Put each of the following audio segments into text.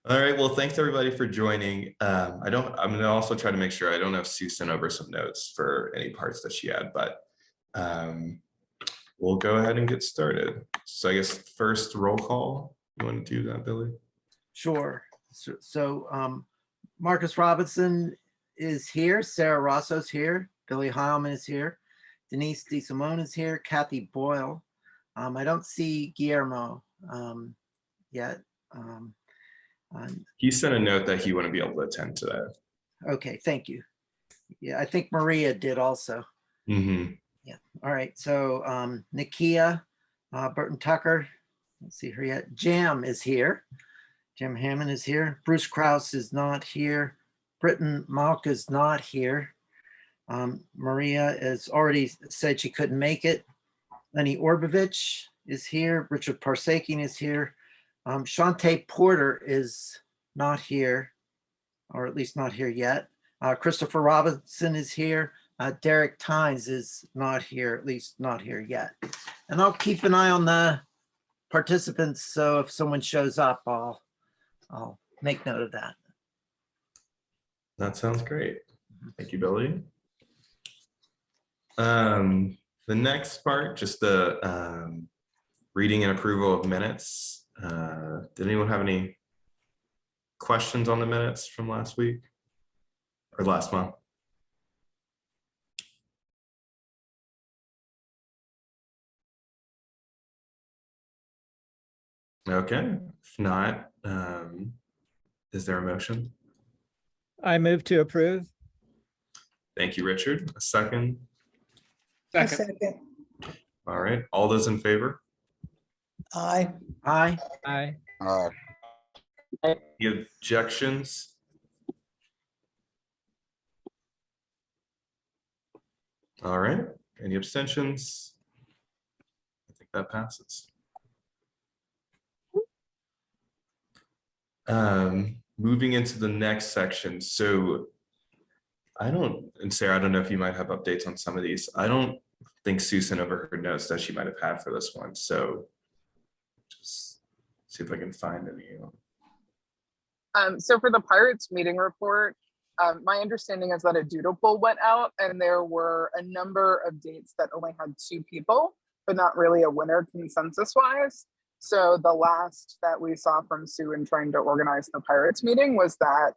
All right, well, thanks everybody for joining. I'm gonna also try to make sure, I don't know if Sue sent over some notes for any parts that she had, but we'll go ahead and get started. So I guess first roll call. You want to do that, Billy? Sure. Marcus Robinson is here. Sarah Rosso's here. Billy Heilman is here. Denise DeSimone is here. Kathy Boyle. I don't see Guillermo yet. He sent a note that he wouldn't be able to attend today. Okay, thank you. Yeah, I think Maria did also. Mm-hmm. Yeah. All right. So Nakia, Burton Tucker. Let's see her yet. Jam is here. Jim Hammond is here. Bruce Krause is not here. Britton Malk is not here. Maria has already said she couldn't make it. Lenny Orbovich is here. Richard Parsakian is here. Shante Porter is not here, or at least not here yet. Christopher Robinson is here. Derek Tynes is not here, at least not here yet. And I'll keep an eye on the participants, so if someone shows up, I'll make note of that. That sounds great. Thank you, Billy. The next part, just the reading and approval of minutes. Did anyone have any questions on the minutes from last week or last month? Okay, if not, is there a motion? I move to approve. Thank you, Richard. A second? Second. All right, all those in favor? Aye. Aye. Aye. Any objections? All right, any abstentions? I think that passes. Moving into the next section. So and Sarah, I don't know if you might have updates on some of these. I don't think Sue sent over her notes that she might have had for this one. So just see if I can find any. So for the Pirates meeting report, my understanding is that a doodle poll went out and there were a number of dates that only had 2 people, but not really a winner consensus wise. So the last that we saw from Sue in trying to organize the Pirates meeting was that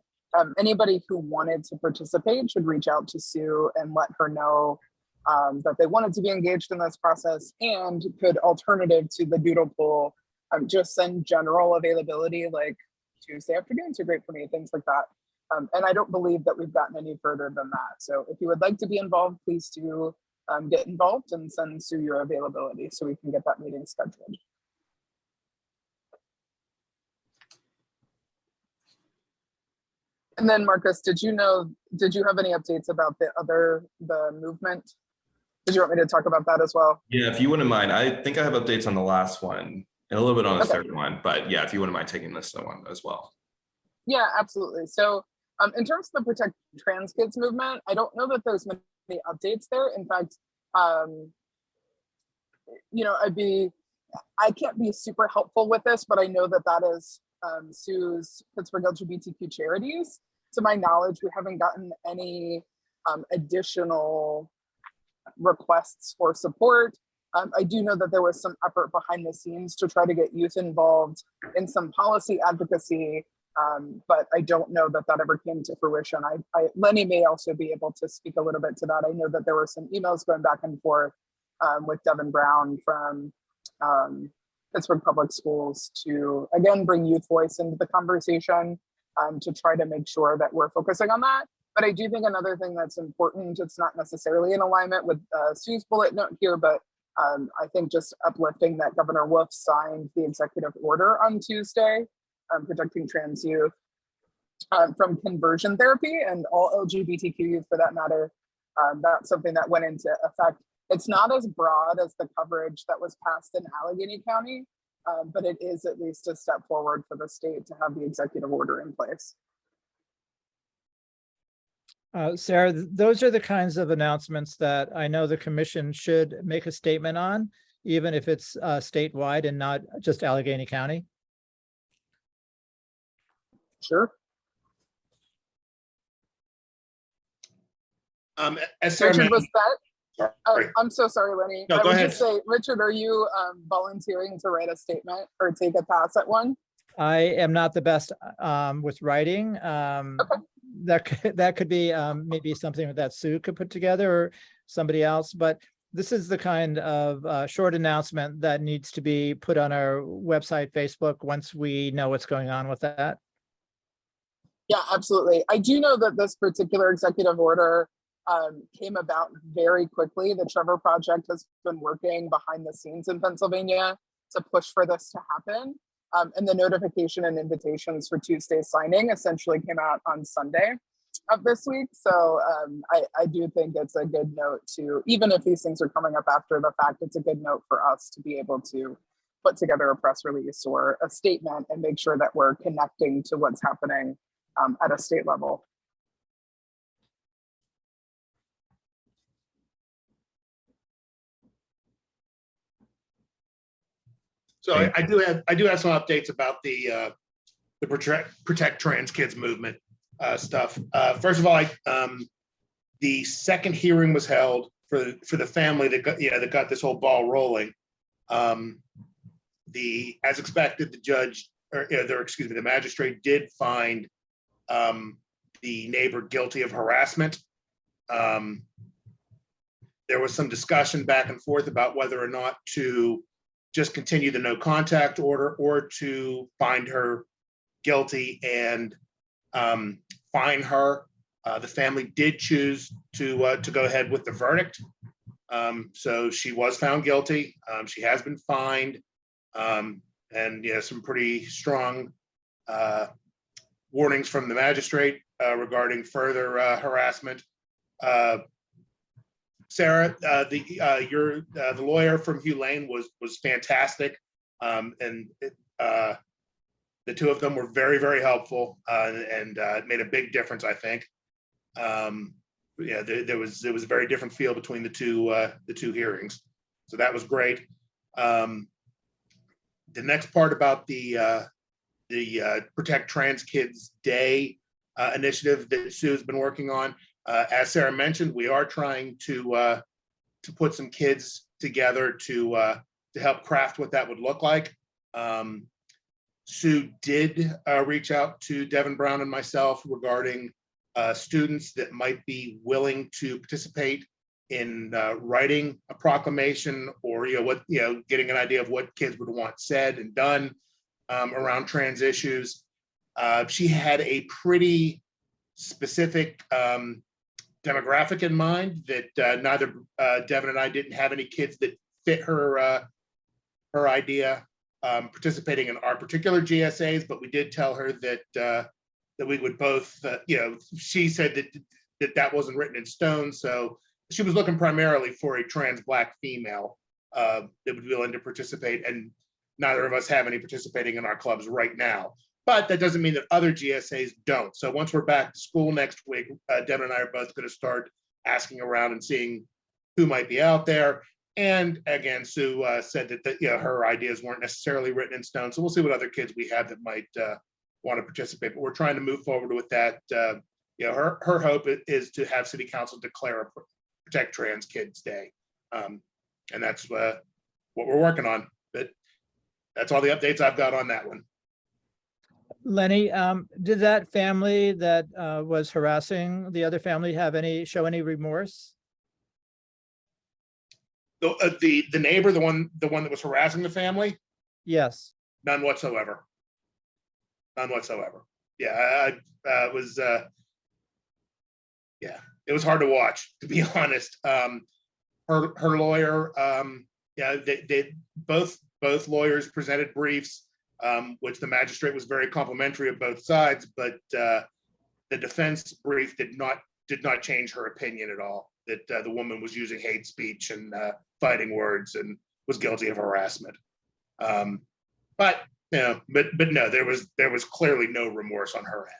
anybody who wanted to participate should reach out to Sue and let her know that they wanted to be engaged in this process, and could, alternative to the doodle poll, just send general availability, like Tuesday afternoons are great for me, things like that. And I don't believe that we've gotten any further than that. So if you would like to be involved, please do get involved and send Sue your availability so we can get that meeting scheduled. And then Marcus, did you have any updates about the movement? Did you want me to talk about that as well? Yeah, if you wouldn't mind. I think I have updates on the last one and a little bit on the third one, but yeah, if you wouldn't mind taking this one as well. Yeah, absolutely. So in terms of the Protect Trans Kids movement, I don't know that there's many updates there. In fact, I can't be super helpful with this, but I know that that is Sue's Pittsburgh LGBTQ charities. To my knowledge, we haven't gotten any additional requests for support. I do know that there was some effort behind the scenes to try to get youth involved in some policy advocacy, but I don't know that that ever came to fruition. Lenny may also be able to speak a little bit to that. I know that there were some emails going back and forth with Devin Brown from Pittsburgh Public Schools to, again, bring youth voice into the conversation, to try to make sure that we're focusing on that. But I do think another thing that's important, it's not necessarily in alignment with Sue's bullet note here, but I think just uplifting that Governor Wolf signed the executive order on Tuesday, protecting trans youth from conversion therapy and all LGBTQ youth for that matter. That's something that went into effect. It's not as broad as the coverage that was passed in Allegheny County, but it is at least a step forward for the state to have the executive order in place. Sarah, those are the kinds of announcements that I know the commission should make a statement on, even if it's statewide and not just Allegheny County. Sure. As Sarah Richard, was mentioned, that? sorry. I'm so sorry, Lenny. No, I go would ahead. just say, Richard, are you volunteering to write a statement or take a pass at one? I am not the best with writing. That could be maybe something that Sue could put together or somebody else, but this is the kind of short announcement that needs to be put on our website, Facebook, once we know what's going on with that. Yeah, absolutely. I do know that this particular executive order came about very quickly. The Trevor Project has been working behind the scenes in Pennsylvania to push for this to happen. And the notification and invitations for Tuesday signing essentially came out on Sunday of this week. So I do think it's a good note to, even if these things are coming up after the fact, it's a good note for us to be able to put together a press release or a statement and make sure that we're connecting to what's happening at a state level. So I do have some updates about the Protect Trans Kids movement stuff. First of all, the second hearing was held for the family that got this whole ball rolling. As expected, the magistrate did find the neighbor guilty of harassment. There was some discussion back and forth about whether or not to just continue the no contact order or to find her guilty and fine her. The family did choose to go ahead with the verdict. So she was found guilty. She has been fined, and some pretty strong warnings from the magistrate regarding further harassment. Sarah, the lawyer from Hugh Lane was fantastic, and the two of them were very, very helpful, and it made a big difference, I think. There was a very different feel between the two hearings, so that was great. The next part about the Protect Trans Kids Day initiative that Sue's been working on. As Sarah mentioned, we are trying to put some kids together to help craft what that would look like. Sue did reach out to Devin Brown and myself regarding students that might be willing to participate in writing a proclamation or getting an idea of what kids would want said and done around trans issues. She had a pretty specific demographic in mind that neither Devin and I didn't have any kids that fit her idea participating in our particular GSAs, but we did tell her that we would both, she said that wasn't written in stone, so she was looking primarily for a trans Black female that would be willing to participate, and neither of us have any participating in our clubs right now. But that doesn't mean that other GSAs don't. So once we're back to school next week, Devin and I are both going to start asking around and seeing who might be out there. And again, Sue said that her ideas weren't necessarily written in stone. So we'll see what other kids we have that might want to participate. But we're trying to move forward with that. Her hope is to have City Council declare a Protect Trans Kids Day, and that's what we're working on. But that's all the updates I've got on that one. Lenny, did that family that was harassing the other family show any remorse? The neighbor, the one that was harassing the family? Yes. None whatsoever. None whatsoever. Yeah, it was hard to watch, to be honest. Her lawyer, they both lawyers presented briefs, which the magistrate was very complimentary of both sides, but the defense brief did not change her opinion at all, that the woman was using hate speech and fighting words and was guilty of harassment. But no, there was clearly no remorse on her end.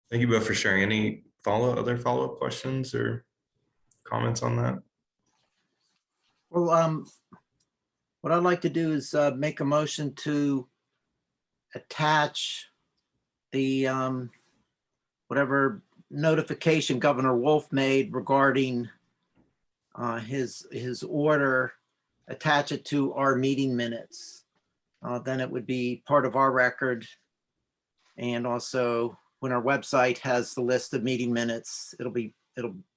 Thank you both for sharing. Any other follow-up questions or comments on that? Well, what I'd like to do is make a motion to attach the whatever notification Governor Wolf made regarding his order, attach it to our meeting minutes. Then it would be part of our record. And also when our website has the list of meeting minutes, it'll be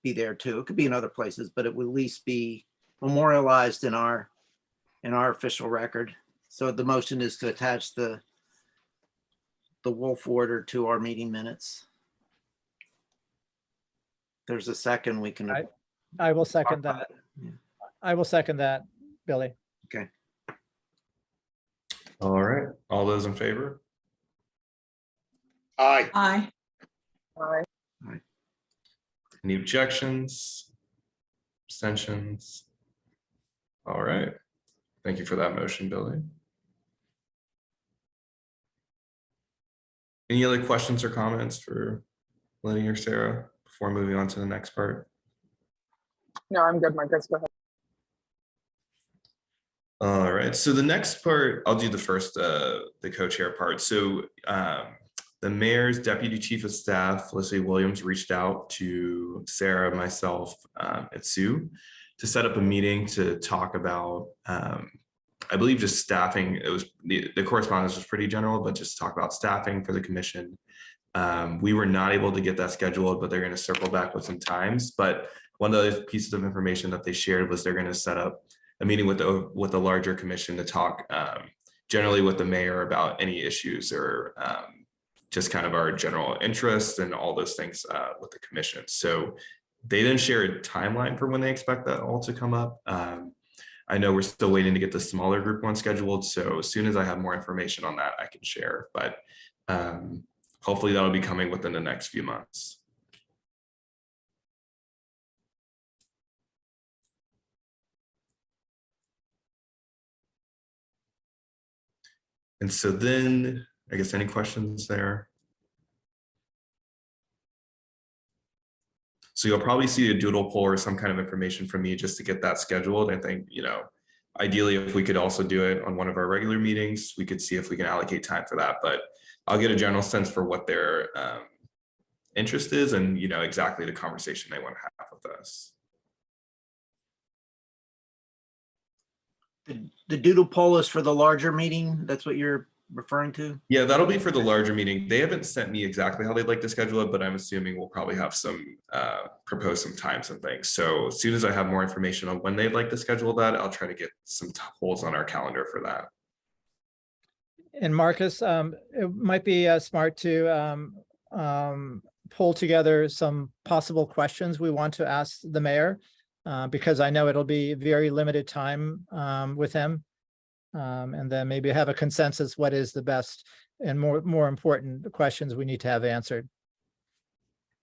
there too. It could be in other places, but it will at least be memorialized in our official record. So the motion is to attach the Wolf order to our meeting minutes. There's a second we can. I will second that. Yeah. I will second that, Billy. Okay. All right, all those in favor? Aye. Aye. Aye. Any objections? Abstentions? All right. Thank you for that motion, Billy. Any other questions or comments for Lenny or Sarah before moving on to the next part? No, I'm good, Marcus. Go ahead. All right, so the next part, I'll do the first, the co-chair part. So the mayor's deputy chief of staff, Felicity Williams, reached out to Sarah, myself, and Sue to set up a meeting to talk about, I believe, just staffing. It was the correspondence was pretty general, but just talk about staffing for the commission. We were not able to get that scheduled, but they're going to circle back with some times. But one of the pieces of information that they shared was they're going to set up a meeting with the larger commission to talk generally with the mayor about any issues or just kind of our general interests and all those things with the commission. So they didn't share a timeline for when they expect that all to come up. I know we're still waiting to get the smaller group one scheduled. So as soon as I have more information on that, I can share. But hopefully that'll be coming within the next few months. And so then, I guess, any questions there? So you'll probably see a doodle poll or some kind of information from me just to get that scheduled. I think, ideally, if we could also do it on one of our regular meetings, we could see if we can allocate time for that. But I'll get a general sense for what their interest is and, exactly the conversation they want to have with us. The doodle poll is for the larger meeting. That's what you're referring to? Yeah, that'll be for the larger meeting. They haven't sent me exactly how they'd like to schedule it, but I'm assuming we'll probably have some propose some times and things. So as soon as I have more information on when they'd like to schedule that, I'll try to get some holes on our calendar for that. And Marcus, it might be smart to pull together some possible questions we want to ask the mayor, because I know it'll be very limited time with him. And then maybe have a consensus, what is the best and more important questions we need to have answered.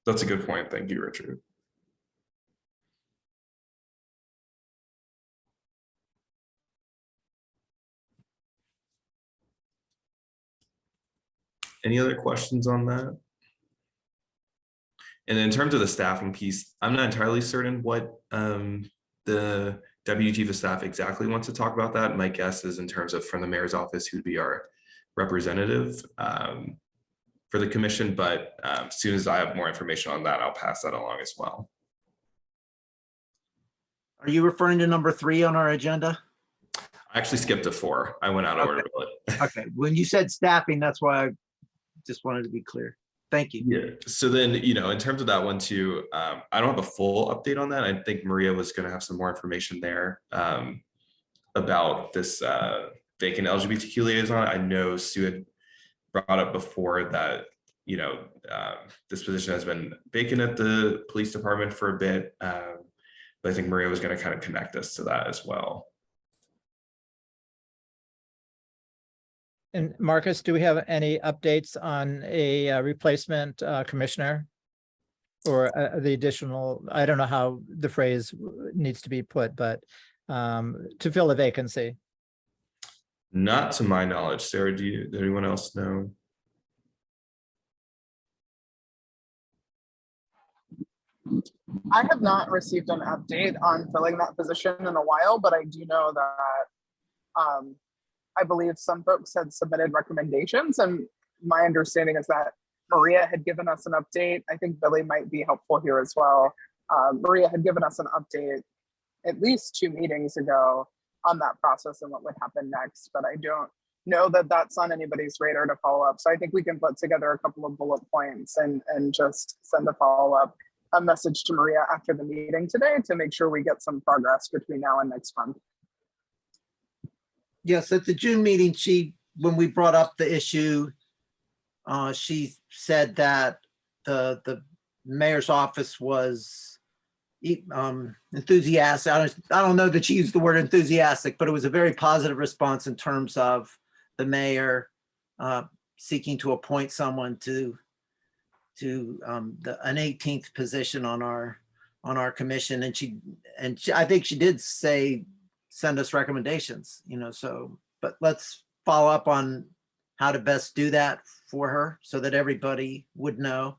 That's a good point. Thank you, Richard. Any other questions on that? And in terms of the staffing piece, I'm not entirely certain what the deputy chief of staff exactly wants to talk about that. My guess is in terms of from the mayor's office, who'd be our representative for the commission. But as soon as I have more information on that, I'll pass that along as well. Are you referring to number 3 on our agenda? I actually skipped to 4. I went out of order with it. Okay, when you said staffing, that's why I just wanted to be clear. Thank you. Yeah. So then, in terms of that one too, I don't have a full update on that. I think Maria was going to have some more information there about this vacant LGBTQ liaison. I know Sue had brought up before that, this position has been vacant at the police department for a bit. But I think Maria was going to kind of connect us to that as well. And Marcus, do we have any updates on a replacement commissioner? Or the additional, I don't know how the phrase needs to be put, but to fill a vacancy? Not to my knowledge. Sarah, does anyone else know? I have not received an update on filling that position in a while, but I do know that I believe some folks had submitted recommendations, and my understanding is that Maria had given us an update. I think Billy might be helpful here as well. Maria had given us an update at least 2 meetings ago on that process and what would happen next, but I don't know that that's on anybody's radar to follow up. So I think we can put together a couple of bullet points and just send a follow-up a message to Maria after the meeting today to make sure we get some progress between now and next month. Yes, at the June meeting, when we brought up the issue, she said that the mayor's office was enthusiastic. I don't know that she used the word enthusiastic, but it was a very positive response in terms of the mayor seeking to appoint someone to an 18th position on our commission. And I think she did say, send us recommendations, so, but let's follow up on how to best do that for her so that everybody would know.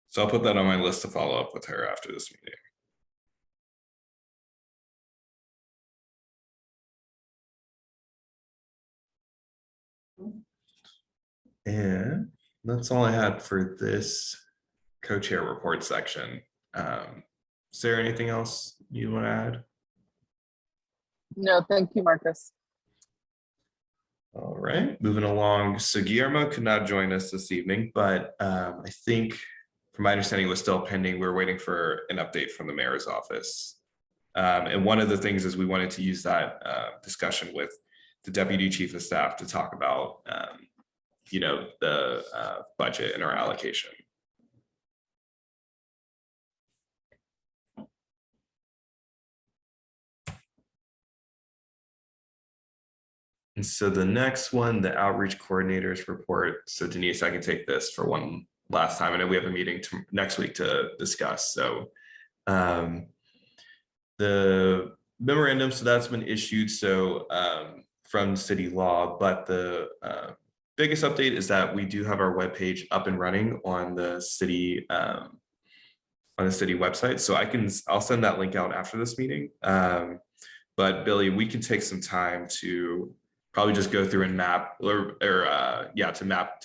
So I'll put that on my list to follow up with her after this meeting. And that's all I had for this co-chair report section. Is there anything else you want to add? No, thank you, Marcus. All right, moving along. So Guillermo could not join us this evening, but I think from my understanding it was still pending. We were waiting for an update from the mayor's office. And one of the things is we wanted to use that discussion with the deputy chief of staff to talk about the budget and our allocation. And so the next one, the outreach coordinators report. So Denise, I can take this for one last time. I know we have a meeting next week to discuss. So the memorandum, so that's been issued. So from city law, but the biggest update is that we do have our webpage up and running on the city website. So I'll send that link out after this meeting. But Billy, we can take some time to probably just go through and map to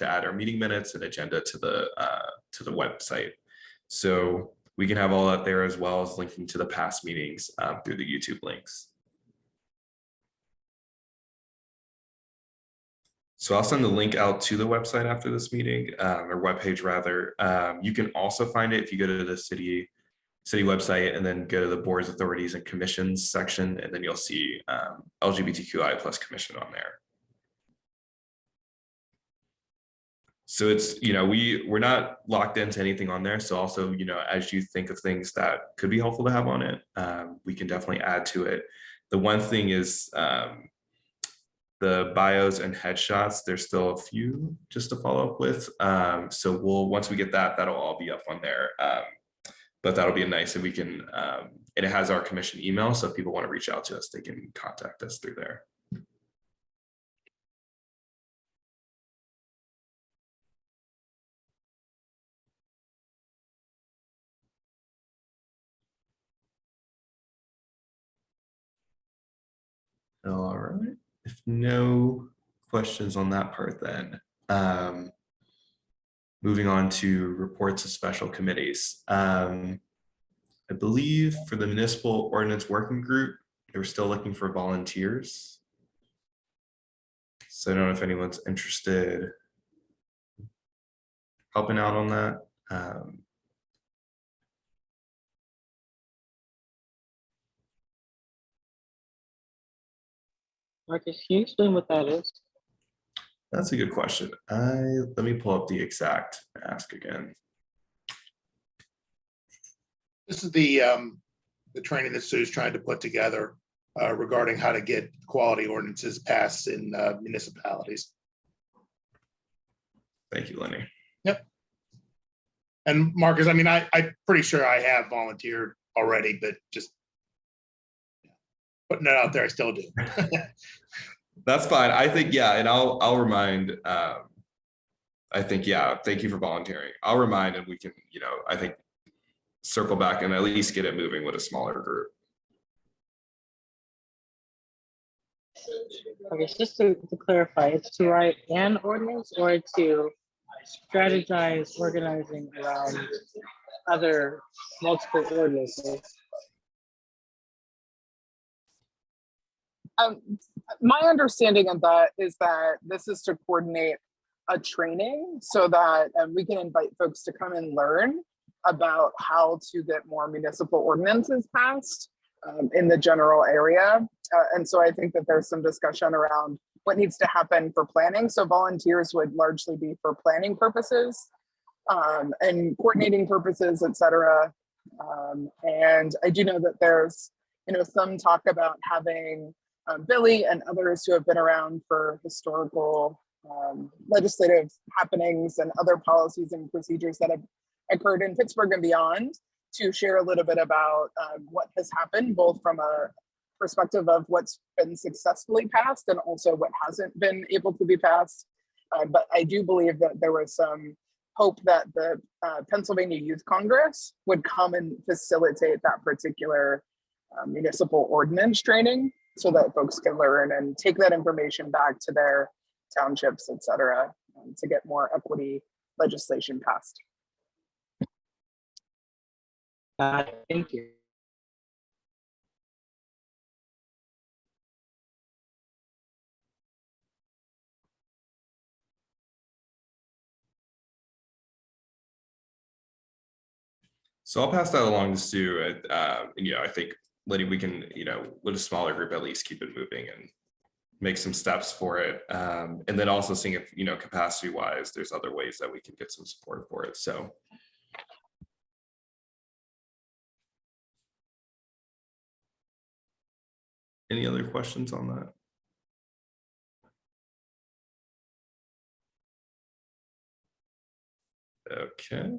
add our meeting minutes and agenda to the website. So we can have all that there, as well as linking to the past meetings through the YouTube links. So I'll send the link out to the website after this meeting, or webpage rather. You can also find it if you go to the city website and then go to the boards, authorities, and commissions section, and then you'll see LGBTQIA plus commission on there. So it's, we're not locked into anything on there. So also, as you think of things that could be helpful to have on it, we can definitely add to it. The one thing is the bios and headshots, there's still a few just to follow up with. So once we get that, that'll all be up on there. But that'll be nice if we can, and it has our commission email. So if people want to reach out to us, they can contact us through there. All right, if no questions on that part, then moving on to reports of special committees. I believe for the municipal ordinance working group, they were still looking for volunteers. So I don't know if anyone's interested helping out on that. Marcus, can you explain what that is? That's a good question. Let me pull up the exact ask again. This is the training that Sue's trying to put together regarding how to get quality ordinances passed in municipalities. Thank you, Lenny. Yep. And Marcus, I'm pretty sure I have volunteered already, but just putting it out there, I still do. That's fine. I think, yeah, and I'll remind, I think, yeah, thank you for volunteering. I'll remind and we can, I think circle back and at least get it moving with a smaller group. Okay, just to clarify, it's to write an ordinance or to strategize organizing around other multiple ordinances? My understanding of that is that this is to coordinate a training so that we can invite folks to come and learn about how to get more municipal ordinances passed in the general area. And so I think that there's some discussion around what needs to happen for planning. So volunteers would largely be for planning purposes and coordinating purposes, et cetera. And I do know that there's, some talk about having Billy and others who have been around for historical legislative happenings and other policies and procedures that have occurred in Pittsburgh and beyond to share a little bit about what has happened, both from a perspective of what's been successfully passed and also what hasn't been able to be passed. But I do believe that there was some hope that the Pennsylvania Youth Congress would come and facilitate that particular municipal ordinance training so that folks can learn and take that information back to their townships, et cetera, to get more equity legislation passed. Thank you. So I'll pass that along to Sue. I think, Liddy, we can, with a smaller group, at least keep it moving and make some steps for it. And then also seeing if, capacity wise, there's other ways that we can get some support for it. So. Any other questions on that? Okay.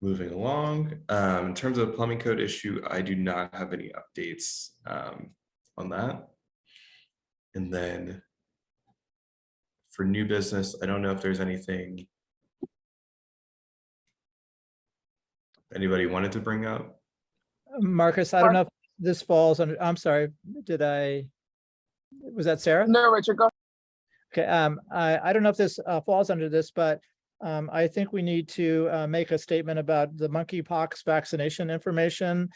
Moving along, in terms of the plumbing code issue, I do not have any updates on that. And then for new business, I don't know if there's anything anybody wanted to bring up. Marcus, I don't know if this falls under, I'm sorry, was that Sarah? No, Richard, go. Okay, I don't know if this falls under this, but I think we need to make a statement about the monkeypox vaccination information.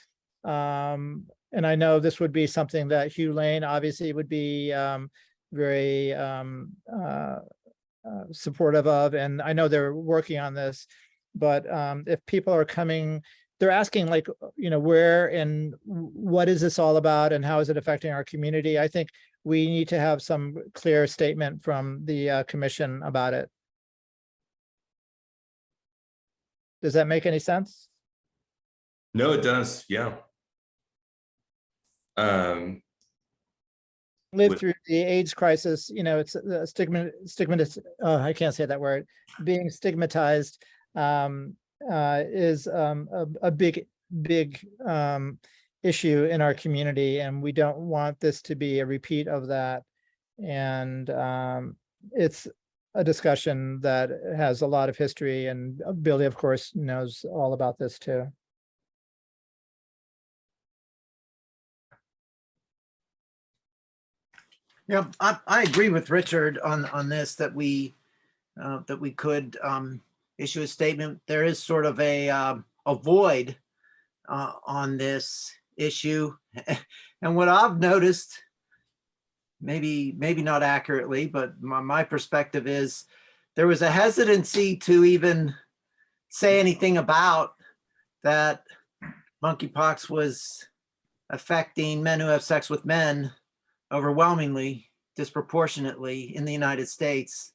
And I know this would be something that Hugh Lane obviously would be very supportive of, and I know they're working on this, but if people are coming, they're asking like, where and what is this all about and how is it affecting our community? I think we need to have some clear statement from the commission about it. Does that make any sense? No, it does. Yeah. Lived through the AIDS crisis, it's a I can't say that word. Being stigmatized is a big issue in our community, and we don't want this to be a repeat of that. And it's a discussion that has a lot of history, and Billy, of course, knows all about this too. Yeah, I agree with Richard on this, that we could issue a statement. There is sort of a void on this issue, and what I've noticed, maybe not accurately, but my perspective is there was a hesitancy to even say anything about that monkeypox was affecting men who have sex with men overwhelmingly, disproportionately in the United States.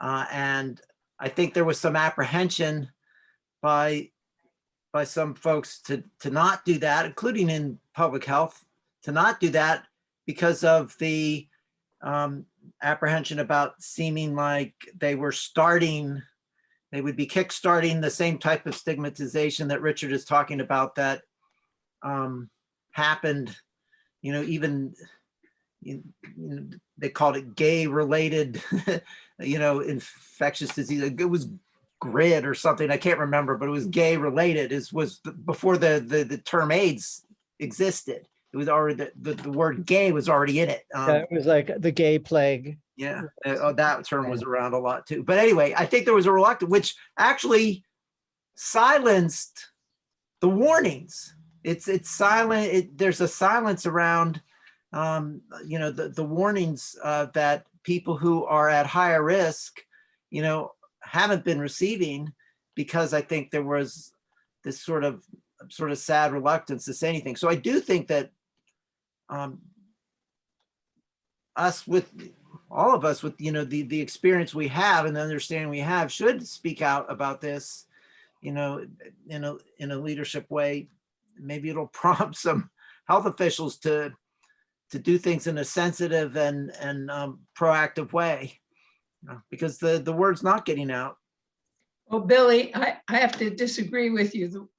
And I think there was some apprehension by some folks to not do that, including in public health, to not do that because of the apprehension about seeming like they would be kickstarting the same type of stigmatization that Richard is talking about, that happened, even they called it gay related, infectious disease. It was GRID or something. I can't remember, but it was gay related. Was before the term AIDS existed. It was already the word gay was already in it. It was like the gay plague. Yeah, that term was around a lot too. But anyway, I think there was a reluctance, which actually silenced the warnings. It's silent. There's a silence around, the warnings that people who are at higher risk, haven't been receiving, because I think there was this sort of sad reluctance to say anything. So I do think that all of us with the experience we have and the understanding we have should speak out about this, in a leadership way. Maybe it'll prompt some health officials to do things in a sensitive and proactive way, because the word's not getting out. Well, Billy, I have to disagree with you.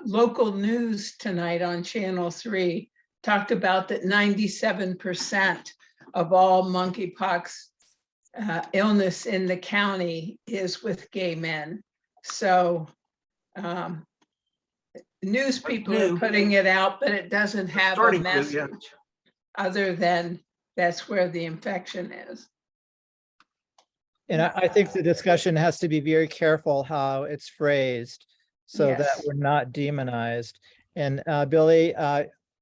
Local news tonight on Channel 3 talked about that 97% of all monkeypox illness in the county is with gay men. So news people are putting it out, but it doesn't have a message other than that's where the infection is. And I think the discussion has to be very careful how it's phrased so that Yes. we're not demonized. And Billy,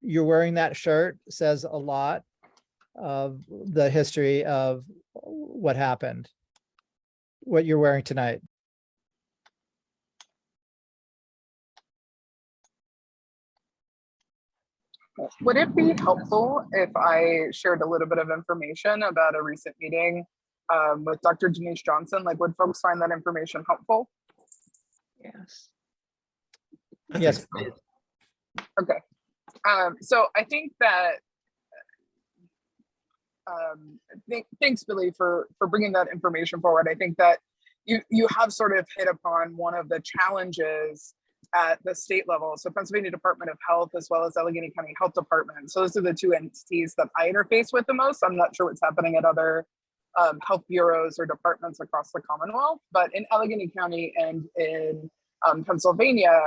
you're wearing that shirt says a lot of the history of what happened, what you're wearing tonight. Would it be helpful if I shared a little bit of information about a recent meeting with Dr. Denise Johnson? Like, would folks find that information helpful? Yes. Yes, please. Okay. So I think that, thanks, Billy, for bringing that information forward. I think that you have sort of hit upon one of the challenges at the state level. So Pennsylvania Department of Health, as well as Allegheny County Health Department. So those are the two entities that I interface with the most. I'm not sure what's happening at other health bureaus or departments across the Commonwealth, but in Allegheny County and in Pennsylvania,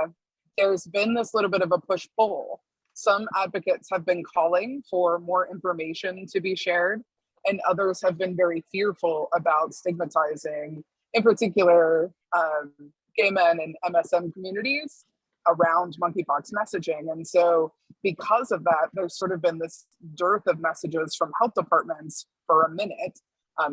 there's been this little bit of a push-pull. Some advocates have been calling for more information to be shared, and others have been very fearful about stigmatizing, in particular, gay men and MSM communities around monkeypox messaging. And so because of that, there's sort of been this dearth of messages from health departments for a minute.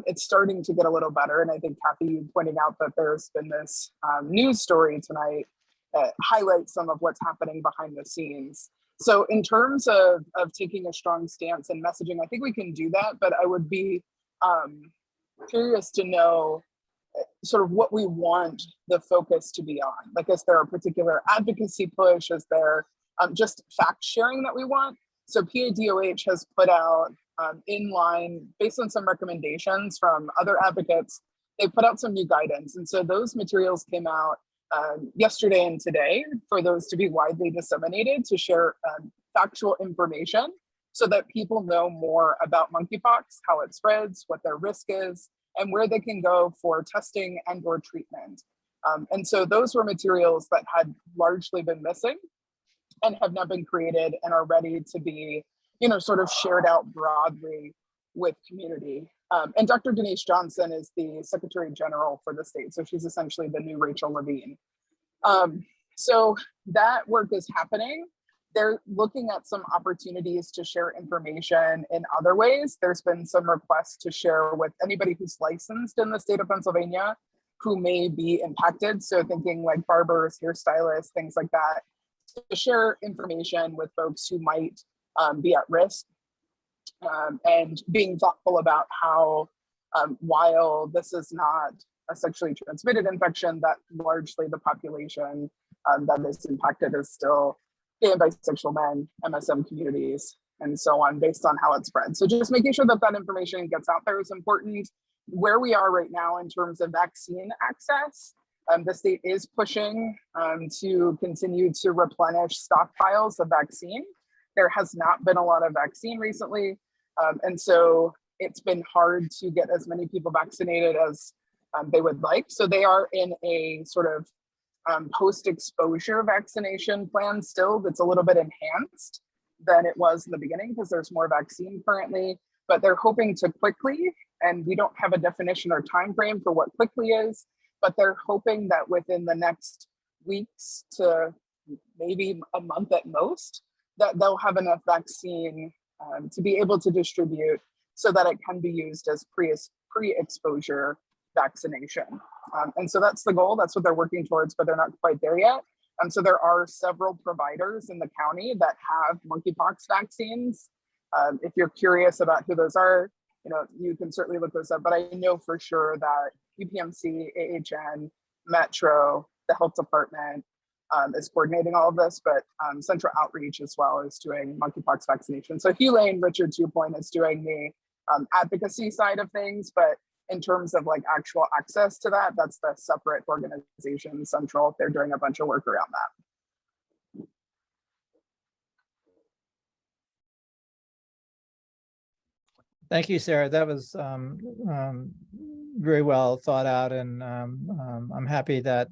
It's starting to get a little better. And I think, Kathy, you pointing out that there's been this news story tonight that highlights some of what's happening behind the scenes. So in terms of taking a strong stance and messaging, I think we can do that, but I would be curious to know sort of what we want the focus to be on. Like, is there a particular advocacy push? Is there just fact sharing that we want? So PADOH has put out in line, based on some recommendations from other advocates, they put out some new guidance. And so those materials came out yesterday and today for those to be widely disseminated, to share factual information so that people know more about monkeypox, how it spreads, what their risk is, and where they can go for testing and or treatment. And so those were materials that had largely been missing and have now been created and are ready to be, sort of shared out broadly with community. And Dr. Denise Johnson is the Secretary General for the state. So she's essentially the new Rachel Levine. So that work is happening. They're looking at some opportunities to share information in other ways. There's been some requests to share with anybody who's licensed in the state of Pennsylvania who may be impacted. So thinking like barbers, hairstylists, things like that, to share information with folks who might be at risk, and being thoughtful about how, while this is not a sexually transmitted infection, that largely the population that is impacted is still gay and bisexual men, MSM communities, and so on, based on how it spreads. So just making sure that that information gets out there is important. Where we are right now in terms of vaccine access, the state is pushing to continue to replenish stockpiles of vaccine. there has not been a lot of vaccine recently. And so it's been hard to get as many people vaccinated as they would like. So they are in a sort of post-exposure vaccination plan still that's a little bit enhanced than it was in the beginning because there's more vaccine currently, but they're hoping to quickly, and we don't have a definition or time frame for what quickly is, but they're hoping that within the next weeks to maybe a month at most, that they'll have enough vaccine to be able to distribute so that it can be used as pre-exposure vaccination. And so that's the goal. That's what they're working towards, but they're not quite there yet. So there are several providers in the county that have monkeypox vaccines. If you're curious about who those are, you can certainly look those up, but I know for sure that UPMC, AHN, Metro, the health department is coordinating all of this, but Central Outreach as well is doing monkeypox vaccination. So Hugh Lane, Richard, to your point, is doing the advocacy side of things, but in terms of like actual access to that, that's the separate organization, Central. They're doing a bunch of work around that. Thank you, Sarah. That was very well thought out, and I'm happy that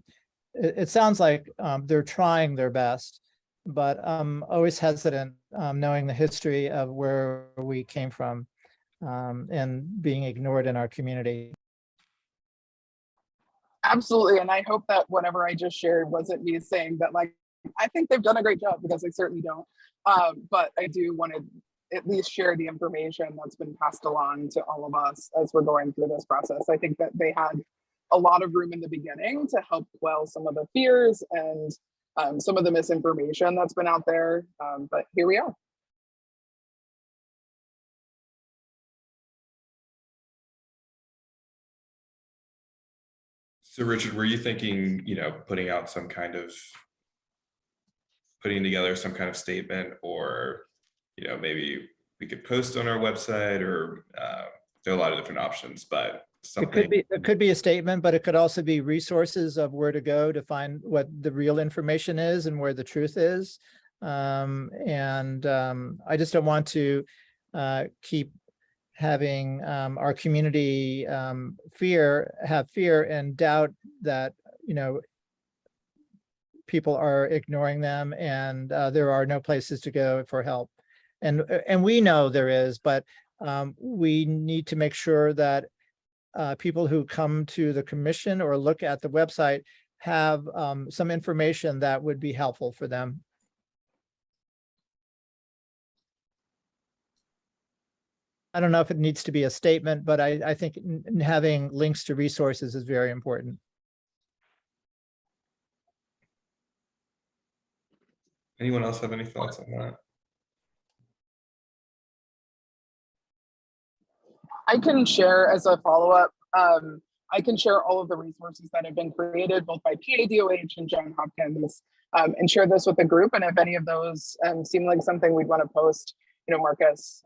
it sounds like they're trying their best, but I'm always hesitant knowing the history of where we came from and being ignored in our community. Absolutely, and I hope that whatever I just shared wasn't me saying that like, I think they've done a great job, because I certainly don't. But I do want to at least share the information that's been passed along to all of us as we're going through this process. I think that they had a lot of room in the beginning to help quell some of the fears and some of the misinformation that's been out there, but here we are. So Richard, were you thinking, putting together some kind of statement, or, maybe we could post on our website, or there are a lot of different options, but something. It could be a statement, but it could also be resources of where to go to find what the real information is and where the truth is. I just don't want to keep having our community have fear and doubt that people are ignoring them, and there are no places to go for help, and we know there is, but we need to make sure that people who come to the commission or look at the website have some information that would be helpful for them. I don't know if it needs to be a statement, but I think having links to resources is very important. Anyone else have any thoughts on that? I can share as a follow-up. I can share all of the resources that have been created both by PADOH and Johns Hopkins, and share this with the group. And if any of those seem like something we'd want to post, Marcus,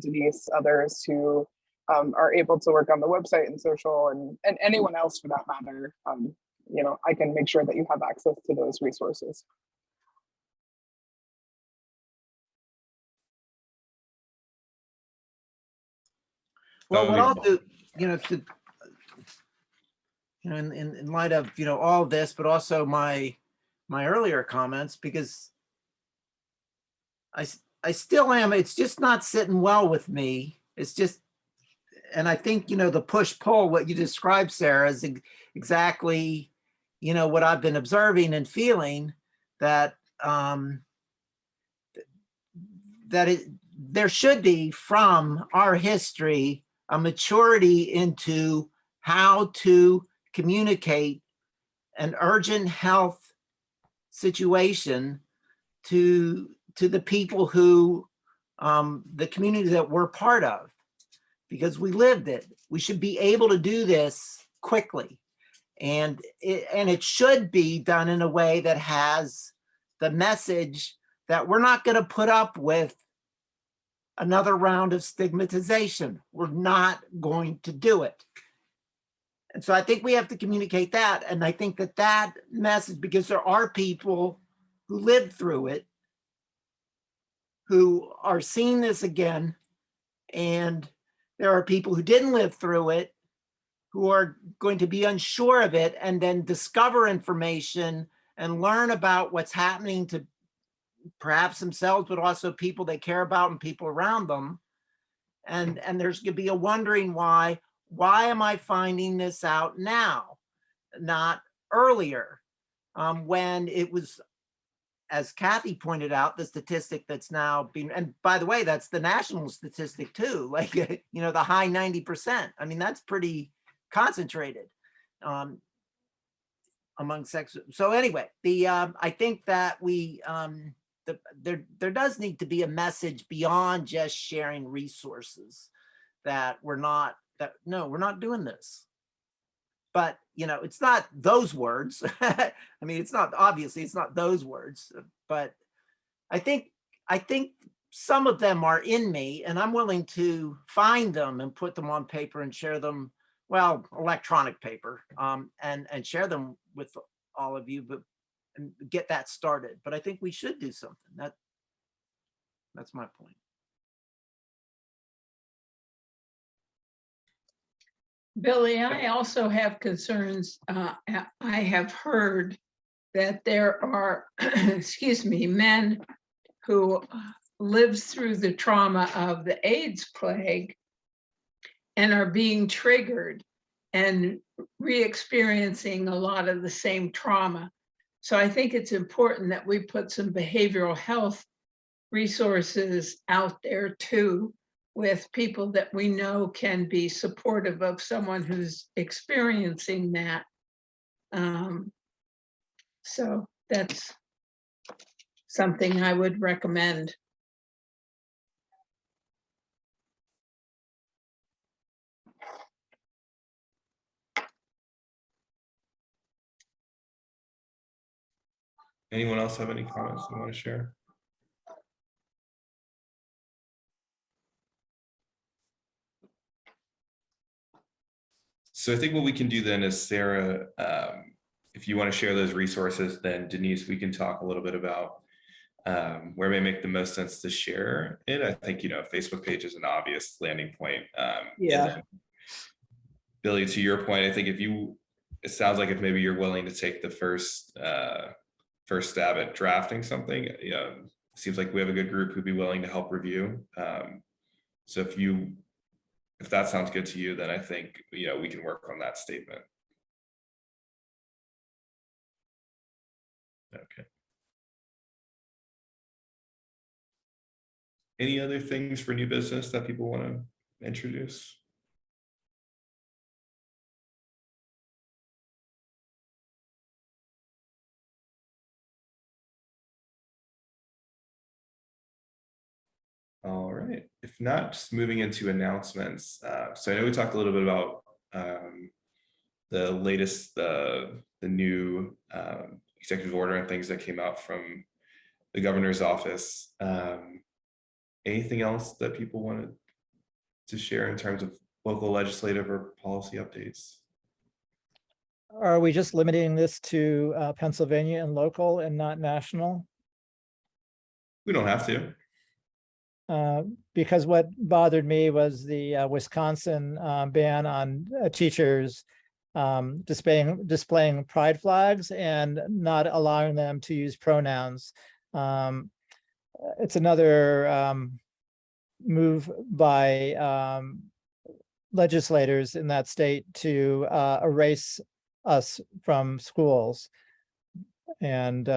Denise, others who are able to work on the website and social, and anyone else for that matter, I can make sure that you have access to those resources. Well, what I'll do, in light of, all of this, but also my earlier comments, because I still am, it's just not sitting well with me. It's just, and I think, the push-pull, what you described, Sarah, is exactly, what I've been observing and feeling, that there should be, from our history, a maturity into how to communicate an urgent health situation to the people who, the community that we're part of, because we lived it. We should be able to do this quickly. And it should be done in a way that has the message that we're not going to put up with another round of stigmatization. We're not going to do it. And so I think we have to communicate that. And I think that message, because there are people who lived through it, who are seeing this again. And there are people who didn't live through it, who are going to be unsure of it, and then discover information and learn about what's happening to perhaps themselves, but also people they care about and people around them. And there's going to be a wondering why am I finding this out now, not earlier, when it was, as Kathy pointed out, the statistic that's now being, and by the way, that's the national statistic too, like, you know, the high 90%. I mean, that's pretty concentrated among sex. So anyway, I think that there does need to be a message beyond just sharing resources, that we're not doing this. But, you know, it's not those words. I mean, it's not those words, but I think some of them are in me, and I'm willing to find them and put them on paper and share them, well, electronic paper, and share them with all of you, but and get that started. But I think we should do something. That's my point. Billy, I also have concerns. I have heard that there are, excuse me, men who lives through the trauma of the AIDS plague and are being triggered and re-experiencing a lot of the same trauma. So I think it's important that we put some behavioral health resources out there too, with people that we know can be supportive of someone who's experiencing that. So that's something I would recommend. Anyone else have any comments you want to share? So I think what we can do then is, Sarah, if you want to share those resources, then Denise, we can talk a little bit about where it may make the most sense to share it. I think, you know, Facebook page is an obvious landing point. Yeah. And then, Billy, to your point, I think it sounds like if maybe you're willing to take the first stab at drafting something, you know, it seems like we have a good group who'd be willing to help review. So if that sounds good to you, then I think, you know, we can work on that statement. Okay. Any other things for new business that people want to introduce? All right, if not, just moving into announcements. So I know we talked a little bit about the latest, the new executive order and things that came out from the governor's office. Anything else that people wanted to share in terms of local legislative or policy updates? Are we just limiting this to Pennsylvania and local and not national? We don't have to. Because what bothered me was the Wisconsin ban on teachers displaying pride flags and not allowing them to use pronouns. It's another move by legislators in that state to erase us from schools. And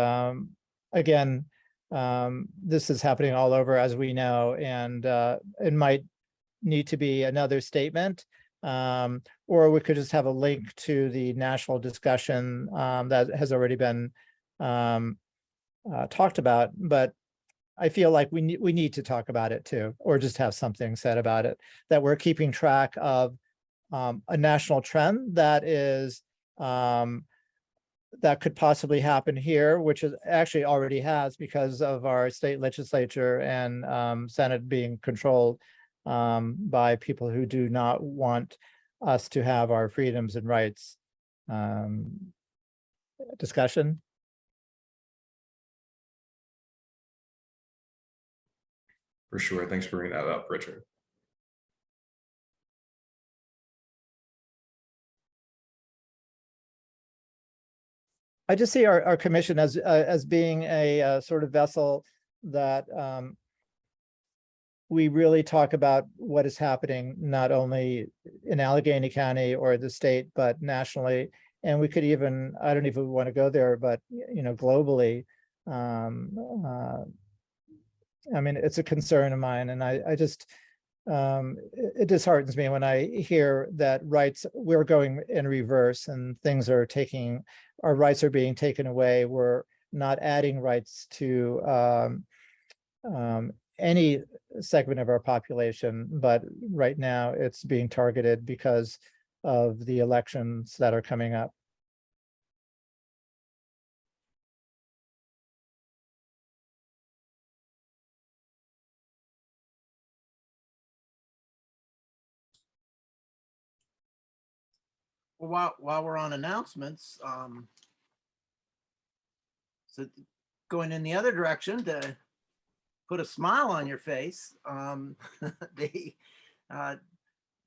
again, this is happening all over, as we know, and it might need to be another statement, or we could just have a link to the national discussion that has already been talked about. But I feel like we need to talk about it too, or just have something said about it, that we're keeping track of a national trend that is that could possibly happen here, which is actually already has, because of our state legislature and Senate being controlled by people who do not want us to have our freedoms and rights. Discussion? For sure. Thanks for bringing that up, Richard. I just see our commission as being a sort of vessel that we really talk about what is happening, not only in Allegheny County or the state, but nationally. And we could even, I don't even want to go there, but globally. I mean, it's a concern of mine, and I just, it disheartens me when I hear that we're going in reverse and our rights are being taken away. We're not adding rights to any segment of our population, but right now it's being targeted because of the elections that are coming up. Well, while we're on announcements, so going in the other direction to put a smile on your face,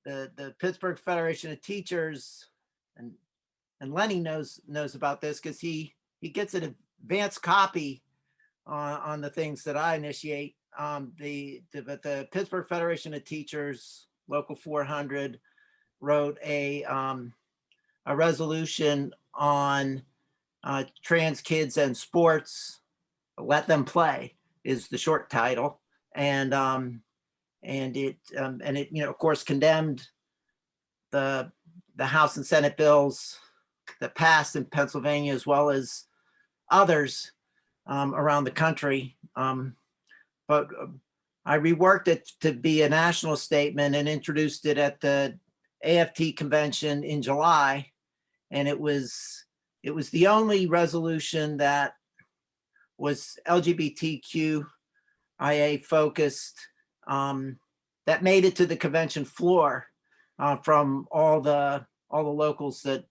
the Pittsburgh Federation of Teachers, and Lenny knows about this because he gets an advanced copy on the things that I initiate. The Pittsburgh Federation of Teachers, Local 400, wrote a resolution on trans kids and sports. Let them play is the short title, and it of course condemned the House and Senate bills that passed in Pennsylvania as well as others around the country. But I reworked it to be a national statement and introduced it at the AFT convention in July. And it was the only resolution that was LGBTQIA focused that made it to the convention floor from all the locals that,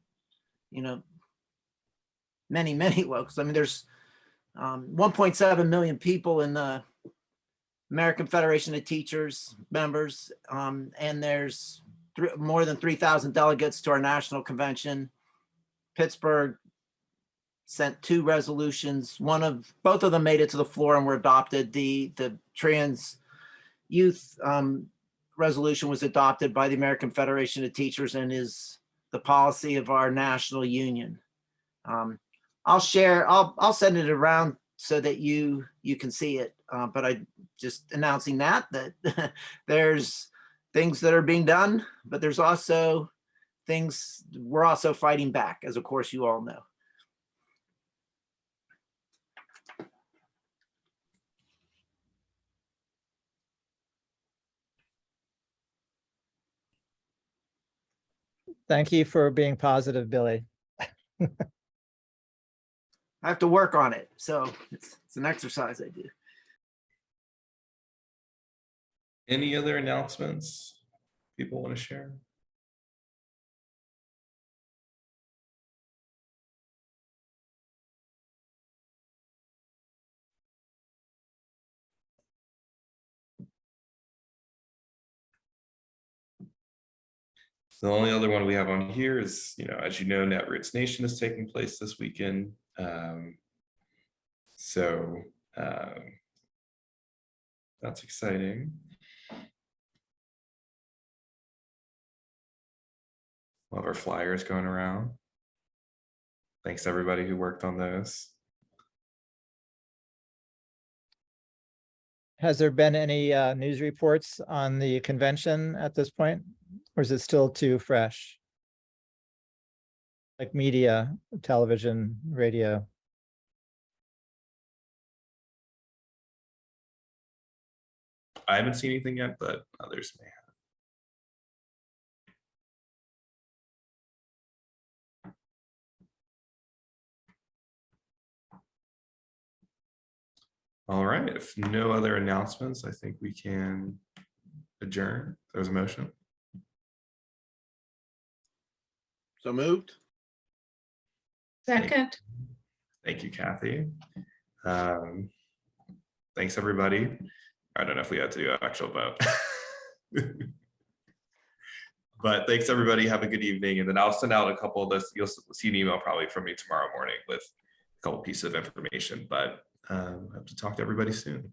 many locals. I mean, there's 1.7 million people in the American Federation of Teachers members, and there's more than 3,000 delegates to our national convention. Pittsburgh sent 2 resolutions. Both of them made it to the floor and were adopted. The trans youth resolution was adopted by the American Federation of Teachers and is the policy of our national union. I'll send it around so that you can see it. But I just announcing that there's things that are being done, but there's also things we're also fighting back, as of course you all know. Thank you for being positive, Billy. I have to work on it, so it's an exercise I do. Any other announcements people want to share? The only other one we have on here is, as you know, Netroots Nation is taking place this weekend. That's exciting. We'll have our flyers going around. Thanks everybody who worked on those. Has there been any news reports on the convention at this point, or is it still too fresh? Like media, television, radio? I haven't seen anything yet, but others may have. All right, if no other announcements, I think we can adjourn. There's a motion. So moved. Second. Thank you, Kathy. Thanks, everybody. I don't know if we had to do an actual vote. But thanks, everybody. Have a good evening. And then I'll send out a couple of this. You'll see an email probably from me tomorrow morning with a couple pieces of information, but I have to talk to everybody soon.